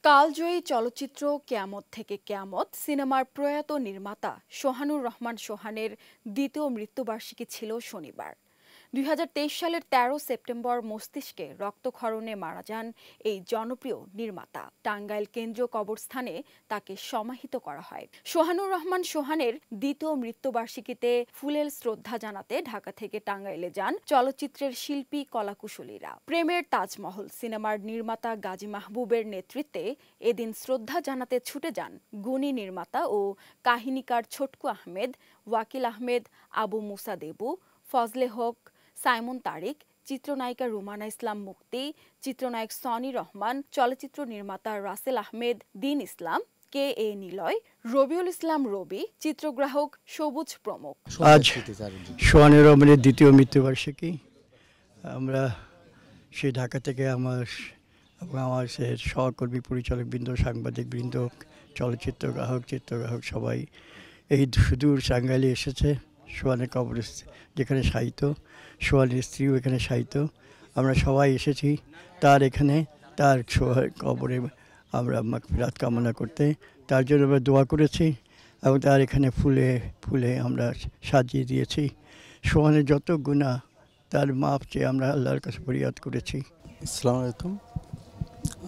কালজয়ী চলচ্চিত্র কেয়ামত থেকে কেয়ামত সিনেমার প্রয়াত নির্মাতা সোহানুর রহমান সোহানের দ্বিতীয় মৃত্যুবার্ষিকী ছিল শনিবার। ২০২৩ সালের ১৩ সেপ্টেম্বর মস্তিষ্কে রক্তক্ষরণে মারা যান এই জনপ্রিয় নির্মাতা। টাঙ্গাইল কেন্দ্রীয় কবরস্থানে তাকে সমাহিত করা হয়। সোহানুর রহমান সোহানের দ্বিতীয় মৃত্যুবার্ষিকীতে ফুলেল শ্রদ্ধা জানাতে ঢাকা থেকে টাঙ্গাইলে যান চলচ্চিত্রের শিল্পী কলাকুশলীরা। প্রেমের তাজমহল সিনেমার নির্মাতা গাজী মাহবুবের নেতৃত্বে এদিন শ্রদ্ধা জানাতে ছুটে যান গুণী নির্মাতা ও কাহিনীকার ছোটকু আহমেদ, ওয়াকিল আহমেদ, আবু মুসা দেবু, ফজলে হক, সাইমন তারিক, চিত্রনায়িকা রুমানা ইসলাম মুক্তি, চিত্রনায়ক সনি রহমান, চলচ্চিত্র নির্মাতা রাসেল আহমেদ, দীন ইসলাম, কে এ নিলয়, রবিউল ইসলাম রবি, চিত্রগ্রাহক সবুজ প্রমুখ। আজ সোহানুর রহমানের দ্বিতীয় মৃত্যুবার্ষিকী। আমরা সেই ঢাকা থেকে আমার সে সহকর্মী পরিচালকবৃন্দ, সাংবাদিকবৃন্দ, চিত্রগ্রাহক সবাই এই সুদূর টাঙ্গাইলে এসেছে। সোহানের কবর যেখানে শায়িত, সোহানের স্ত্রীও এখানে শায়িত। আমরা সবাই এসেছি তার কবরে আমরা মাগফিরাত কামনা করতে। তার জন্য আমরা দোয়া করেছি এবং তার এখানে ফুলে আমরা সাজিয়ে দিয়েছি। সোহানের যত গুনাহ তার মাপ চেয়ে আমরা আল্লাহর কাছে ফরিয়াদ করেছি। আসসালামু আলাইকুম,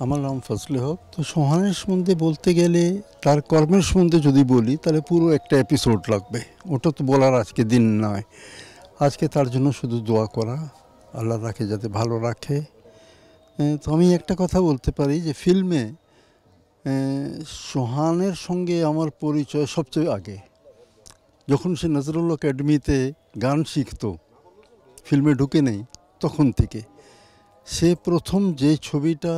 আমার নাম ফজলে হক। তো সোহানের সম্বন্ধে বলতে গেলে, তার কর্মের সম্বন্ধে যদি বলি তাহলে পুরো একটা এপিসোড লাগবে। ওটা তো বলার আজকে দিন নয়। আজকে তার জন্য শুধু দোয়া করা, আল্লাহ রাখে যাতে ভালো রাখে। তো আমি একটা কথা বলতে পারি যে ফিল্মে সোহানের সঙ্গে আমার পরিচয় সবচেয়ে আগে, যখন সে নজরুল একাডেমিতে গান শিখতো, ফিল্মে ঢুকে নেই তখন থেকে। সে প্রথম যে ছবিটা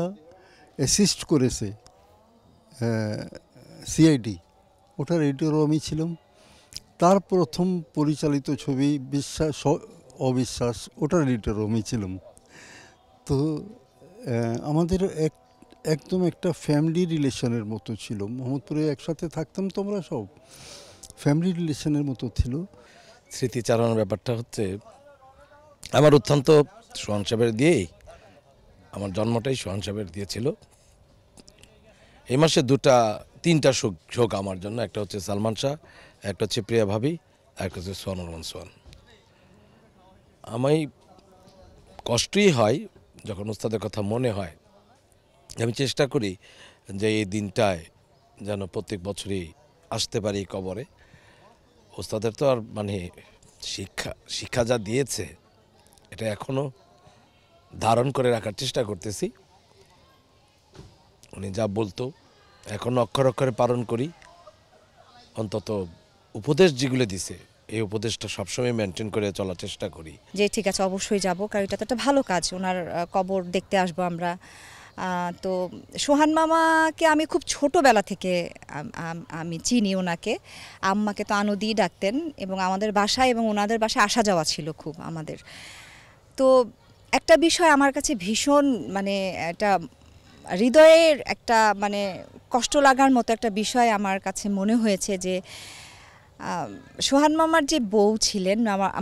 অ্যাসিস্ট করেছে সিআইডি, ওটার এডিটরও আমি ছিলাম। তার প্রথম পরিচালিত ছবি বিশ্বাস অবিশ্বাস, ওটার এডিটরও আমি ছিলাম। তো আমাদের একদম একটা ফ্যামিলি রিলেশনের মতো ছিল। মোহাম্মদপুরে একসাথে থাকতাম তো, আমরা সব ফ্যামিলি রিলেশনের মতো ছিল। স্মৃতিচারণের ব্যাপারটা হচ্ছে, আমার অত্যন্ত সোহান সাহেবের দিয়েই, আমার জন্মটাই সোহান সাহেবের দিয়েছিল। এই মাসে তিনটা শোক আমার জন্য। একটা হচ্ছে সালমান শাহ, একটা হচ্ছে প্রিয়া ভাবি, একটা হচ্ছে সোহানুর রহমান সোহান। আমি কষ্টই হয় যখন ওস্তাদের কথা মনে হয়। আমি চেষ্টা করি যে এই দিনটায় যেন প্রত্যেক বছরই আসতে পারি কবরে। ওস্তাদের তো আর শিক্ষা যা দিয়েছে, এটা এখনও ধারণ করে রাখার চেষ্টা করতেছি। উনি যা বলতো এখনও অক্ষর অক্ষরে পালন করি। অন্তত উপদেশ যেগুলো দিছে, এই উপদেশটা সবসময় মেনটেন করে চলার চেষ্টা করি। যে ঠিক আছে, অবশ্যই যাব, কারণ এটা তো একটা ভালো কাজ। ওনার কবর দেখতে আসবো আমরা। তো সোহান মামাকে আমি খুব ছোটোবেলা থেকে আমি চিনি ওনাকে। আম্মাকে তো আনুদিই ডাকতেন এবং আমাদের বাসায় এবং ওনাদের বাসায় আসা যাওয়া ছিল খুব আমাদের। তো একটা বিষয় আমার কাছে ভীষণ একটা হৃদয়ের একটা কষ্ট লাগার মতো একটা বিষয় আমার কাছে মনে হয়েছে যে সোহান মামার যে বউ ছিলেন,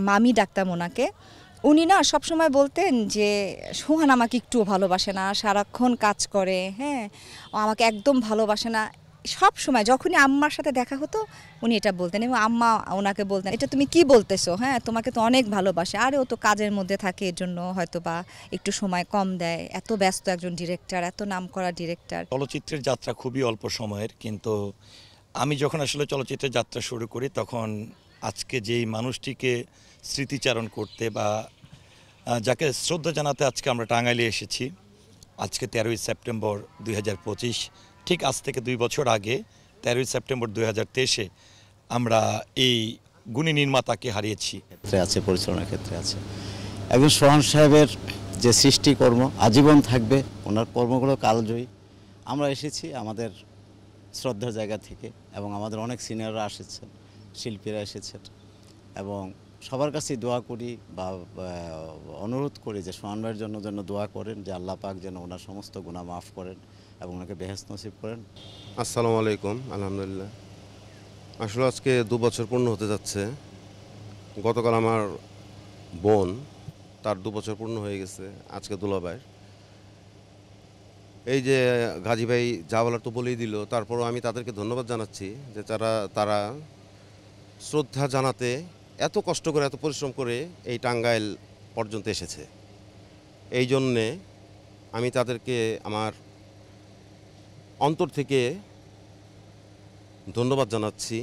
মামি ডাকতাম ওনাকে, উনি না সবসময় বলতেন যে সোহান আমাকে একটুও ভালোবাসে না, সারাক্ষণ কাজ করে, হ্যাঁ, ও আমাকে একদম ভালোবাসে না। সব সময় যখনই আম্মার সাথে দেখা হতো উনি এটা বলতেন এবং আম্মা ওনাকে বলতেন, এটা তুমি কি বলতেছো, হ্যাঁ, তোমাকে তো অনেক ভালোবাসে। আরে ও তো কাজের মধ্যে থাকে, এর জন্য হয়তো বা একটু সময় কম দেয়। এত ব্যস্ত একজন ডিরেক্টর, এত নামকরা ডিরেক্টর। চলচ্চিত্রের যাত্রা খুবই অল্প সময়ের, কিন্তু আমি যখন আসলে চলচ্চিত্রের যাত্রা শুরু করি তখন আজকে যেই মানুষটিকে স্মৃতিচারণ করতে বা যাকে শ্রদ্ধা জানাতে আজকে আমরা টাঙ্গাইলে এসেছি, আজকে 13ই সেপ্টেম্বর 2025, ঠিক আজ থেকে 2 বছর আগে 13ই সেপ্টেম্বর 2023 আমরা এই গুণী নির্মাতাকে হারিয়েছি। আছে পরিচালনার ক্ষেত্রে আছে একজন সোহান সাহেবের যে সৃষ্টিকর্ম আজীবন থাকবে, ওনার কর্মগুলো কালজয়ী। আমরা এসেছি আমাদের শ্রদ্ধার জায়গা থেকে এবং আমাদের অনেক সিনিয়ররা এসেছেন, শিল্পীরা এসেছেন এবং সবার কাছেই দোয়া করি বা অনুরোধ করি যে সোহান ভাইয়ের জন্য দোয়া করেন, যে আল্লাহ পাক যেন ওনার সমস্ত গুনাহ মাফ করেন এবং ওনাকে বেহেশত নসিব করেন। আসসালামু আলাইকুম। আলহামদুলিল্লাহ, আসলে আজকে 2 বছর পূর্ণ হতে যাচ্ছে। গতকাল আমার বোন, তার 2 বছর পূর্ণ হয়ে গেছে আজকে দুলাভাইয়ের। এই যে গাজী ভাই যা বলার তো বলেই দিল, তারপরও আমি তাদেরকে ধন্যবাদ জানাচ্ছি যে তারা শ্রদ্ধা জানাতে এত কষ্ট করে এত পরিশ্রম করে এই টাঙ্গাইল পর্যন্ত এসেছে। এই জন্যে আমি তাদেরকে আমার অন্তর থেকে ধন্যবাদ জানাচ্ছি।